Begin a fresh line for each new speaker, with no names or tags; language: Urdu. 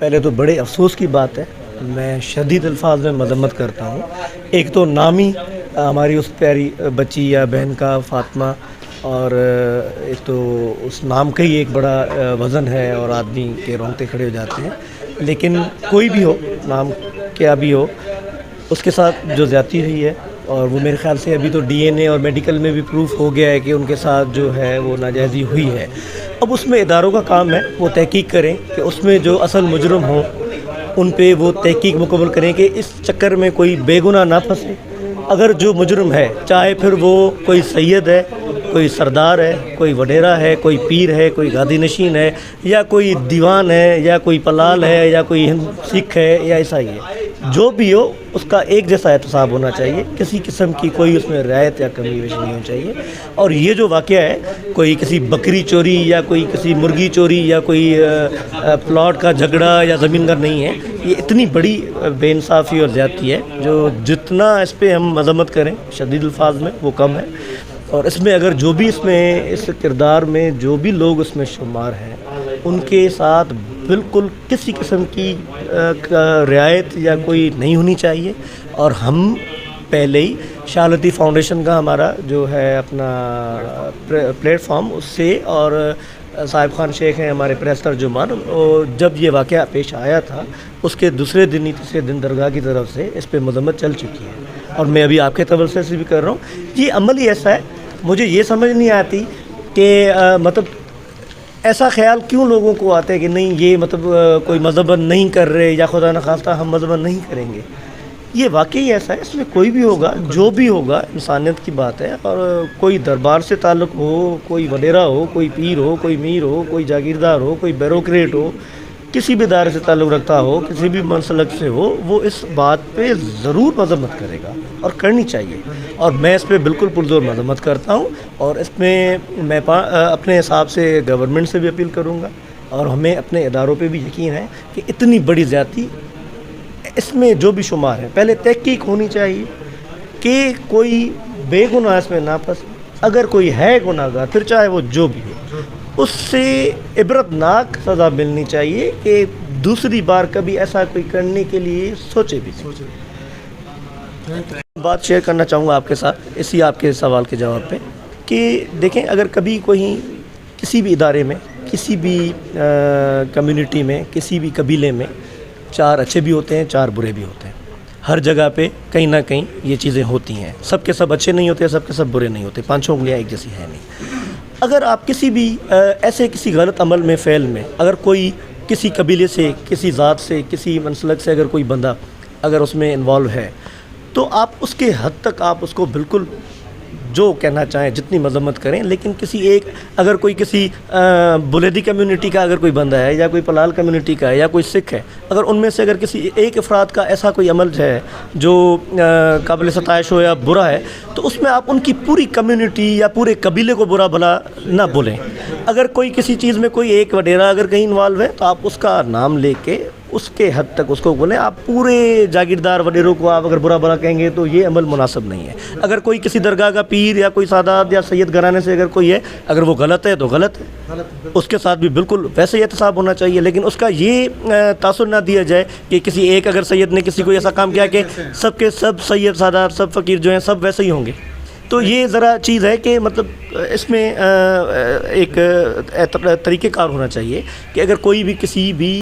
پہلے تو بڑے افسوس کی بات ہے، میں شدید الفاظ میں مذمت کرتا ہوں۔ ایک تو نام ہی ہماری اس پیاری بچی یا بہن کا فاطمہ، اور ایک تو اس نام کا ہی ایک بڑا وزن ہے اور آدمی کے رونگٹے کھڑے ہو جاتے ہیں۔ لیکن کوئی بھی ہو، نام کیا بھی ہو، اس کے ساتھ جو زیادتی ہوئی ہے، اور وہ میرے خیال سے ابھی تو ڈی این اے اور میڈیکل میں بھی پروف ہو گیا ہے کہ ان کے ساتھ جو ہے وہ ناجائزی ہوئی ہے۔ اب اس میں اداروں کا کام ہے وہ تحقیق کریں کہ اس میں جو اصل مجرم ہوں ان پہ وہ تحقیق مکمل کریں کہ اس چکر میں کوئی بے گناہ نہ پھنسے۔ اگر جو مجرم ہے، چاہے پھر وہ کوئی سید ہے، کوئی سردار ہے، کوئی وڈیرا ہے، کوئی پیر ہے، کوئی گادی نشین ہے، یا کوئی دیوان ہے، یا کوئی پلال ہے، یا کوئی سکھ ہے یا عیسائی ہے، جو بھی ہو اس کا ایک جیسا احتساب ہونا چاہیے۔ کسی قسم کی کوئی اس میں رعایت یا کمی بیشی نہیں ہونی چاہیے۔ اور یہ جو واقعہ ہے، کوئی کسی بکری چوری یا کوئی کسی مرغی چوری یا کوئی پلاٹ کا جھگڑا یا زمین کا نہیں ہے، یہ اتنی بڑی بے انصافی اور زیادتی ہے جو جتنا اس پہ ہم مذمت کریں شدید الفاظ میں وہ کم ہے۔ اور اس میں اگر جو بھی اس کردار میں جو بھی لوگ اس میں شمار ہیں، ان کے ساتھ بالکل کسی قسم کی رعایت یا کوئی نہیں ہونی چاہیے۔ اور ہم پہلے ہی شاہ لطیف فاؤنڈیشن کا ہمارا جو ہے اپنا پلیٹ فارم، اس سے، اور صاحب خان شیخ ہیں ہمارے پریس ترجمان، اور جب یہ واقعہ پیش آیا تھا اس کے دوسرے دن ہی تیسرے دن درگاہ کی طرف سے اس پہ مذمت چل چکی ہے، اور میں ابھی آپ کے توسط سے بھی کر رہا ہوں۔ یہ عمل ہی ایسا ہے، مجھے یہ سمجھ نہیں آتی کہ مطلب ایسا خیال کیوں لوگوں کو آتا ہے کہ نہیں یہ مطلب کوئی مذہباً نہیں کر رہے، یا خدا نخواستہ ہم مذہباً نہیں کریں گے۔ یہ واقعی ایسا ہے، اس میں کوئی بھی ہوگا، جو بھی ہوگا انسانیت کی بات ہے۔ اور کوئی دربار سے تعلق ہو، کوئی وڈیرا ہو، کوئی پیر ہو، کوئی میر ہو، کوئی جاگیردار ہو، کوئی بیوروکریٹ ہو، کسی بھی ادارے سے تعلق رکھتا ہو، کسی بھی منسلک سے ہو، وہ اس بات پہ ضرور مذمت کرے گا اور کرنی چاہیے۔ اور میں اس پہ بالکل پرزور مذمت کرتا ہوں، اور اس میں میں اپنے حساب سے گورنمنٹ سے بھی اپیل کروں گا، اور ہمیں اپنے اداروں پہ بھی یقین ہے کہ اتنی بڑی زیادتی اس میں جو بھی شمار ہے، پہلے تحقیق ہونی چاہیے کہ کوئی بے گناہ اس میں نہ پھنسے۔ اگر کوئی ہے گناہ گار، پھر چاہے وہ جو بھی ہو، اس سے عبرتناک سزا ملنی چاہیے کہ دوسری بار کبھی ایسا کوئی کرنے کے لیے سوچے بھی نہیں۔ بات شیئر کرنا چاہوں گا آپ کے ساتھ اسی آپ کے سوال کے جواب پہ، کہ دیکھیں اگر کبھی کوئی کسی بھی ادارے میں، کسی بھی کمیونٹی میں، کسی بھی قبیلے میں 4 اچھے بھی ہوتے ہیں، 4 برے بھی ہوتے ہیں۔ ہر جگہ پہ کہیں نہ کہیں یہ چیزیں ہوتی ہیں، سب کے سب اچھے نہیں ہوتے، سب کے سب برے نہیں ہوتے، 5 انگلیاں ایک جیسی ہیں نہیں۔ اگر آپ کسی بھی ایسے کسی غلط عمل میں، فعل میں، اگر کوئی کسی قبیلے سے، کسی ذات سے، کسی منسلک سے اگر کوئی بندہ اگر اس میں انوالو ہے، تو آپ اس کے حد تک آپ اس کو بالکل جو کہنا چاہیں جتنی مذمت کریں، لیکن کسی ایک اگر کوئی کسی بلیدی کمیونٹی کا اگر کوئی بندہ ہے، یا کوئی پلال کمیونٹی کا ہے، یا کوئی سکھ ہے، اگر ان میں سے اگر کسی ایک افراد کا ایسا کوئی عمل ہے جو قابل ستائش ہو یا برا ہے، تو اس میں آپ ان کی پوری کمیونٹی یا پورے قبیلے کو برا بھلا نہ بولیں۔ اگر کوئی کسی چیز میں کوئی ایک وڈیرا اگر کہیں انوالو ہے، تو آپ اس کا نام لے کے اس کے حد تک اس کو بولیں۔ آپ پورے جاگیردار وڈیروں کو آپ اگر برا بھلا کہیں گے تو یہ عمل مناسب نہیں ہے۔ اگر کوئی کسی درگاہ کا پیر یا کوئی سادات یا سید گھرانے سے اگر کوئی ہے، اگر وہ غلط ہے تو غلط ہے، اس کے ساتھ بھی بالکل ویسے ہی احتساب ہونا چاہیے۔ لیکن اس کا یہ تاثر نہ دیا جائے کہ کسی ایک اگر سید نے کسی کو ایسا کام کیا کہ سب کے سب سید سادات سب فقیر جو ہیں سب ویسے ہی ہوں گے، تو یہ ذرا چیز ہے کہ مطلب اس میں ایک طریقہ کار ہونا چاہیے کہ اگر کوئی بھی کسی بھی